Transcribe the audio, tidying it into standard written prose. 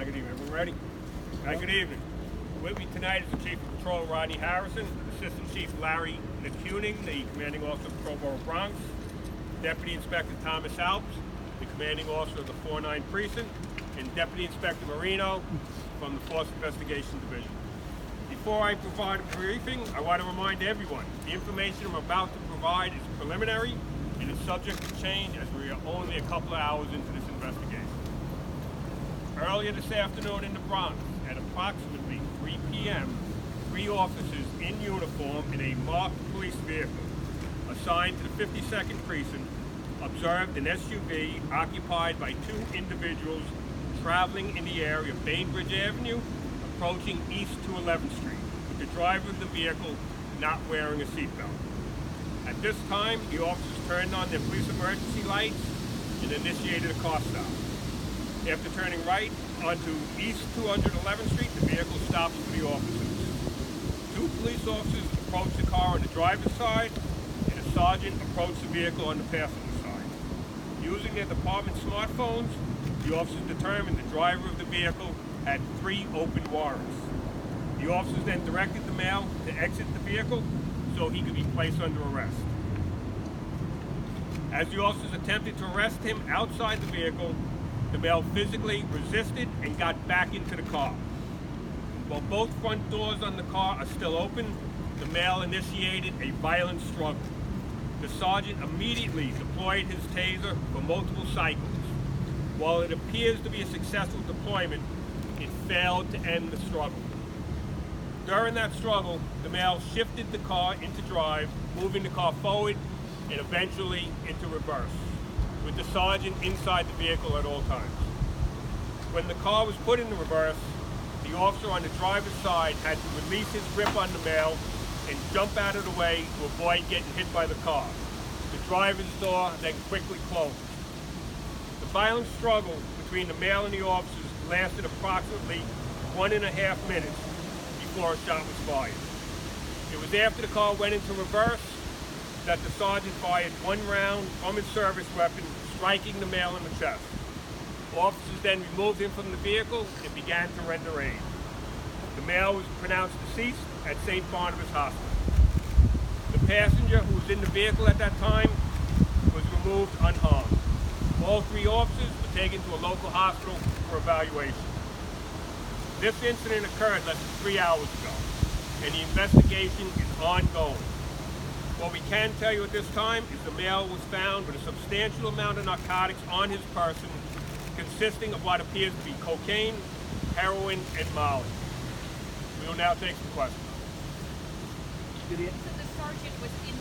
Hi, good evening. Everyone ready? Hi, good evening. With me tonight is the Chief of Patrol, Rodney Harrison, Assistant Chief Larry Nicuning, the Commanding Officer of Patrol Borough Bronx, Deputy Inspector Thomas Alps, the Commanding Officer of the 4-9 Precinct, and Deputy Inspector Marino from the Force Investigation Division. Before I provide a briefing, I want to remind everyone the information I'm about to provide is preliminary and is subject to change as we are only a couple of hours into this investigation. Earlier this afternoon in the Bronx, at approximately 3 p.m., 3 officers in uniform in a marked police vehicle assigned to the 52nd Precinct observed an SUV occupied by 2 individuals traveling in the area of Bainbridge Avenue, approaching East to 11th Street, with the driver of the vehicle not wearing a seatbelt. At this time, the officers turned on their police emergency lights and initiated a car stop. After turning right onto East 211th Street, the vehicle stops for the officers. 2 police officers approached the car on the driver's side, and a sergeant approached the vehicle on the passenger side. Using their department smartphones, the officers determined the driver of the vehicle had 3 open warrants. The officers then directed the male to exit the vehicle so he could be placed under arrest. As the officers attempted to arrest him outside the vehicle, the male physically resisted and got back into the car. While both front doors on the car are still open, the male initiated a violent struggle. The sergeant immediately deployed his taser for multiple cycles. While it appears to be a successful deployment, it failed to end the struggle. During that struggle, the male shifted the car into drive, moving the car forward and eventually into reverse, with the sergeant inside the vehicle at all times. When the car was put into reverse, the officer on the driver's side had to release his grip on the male and jump out of the way to avoid getting hit by the car. The driver's door then quickly closed. The violent struggle between the male and the officers lasted approximately 1.5 minutes before a shot was fired. It was after the car went into reverse that the sergeant fired 1 round from his service weapon, striking the male in the chest. Officers then removed him from the vehicle and began to render aid. The male was pronounced deceased at St. Barnabas Hospital. The passenger who was in the vehicle at that time was removed unharmed. All 3 officers were taken to a local hospital for evaluation. This incident occurred less than 3 hours ago, and the investigation is ongoing. What we can tell you at this time is the male was found with a substantial amount of narcotics on his person, consisting of what appears to be cocaine, heroin, and Molly. We will now take some questions. So the sergeant was inside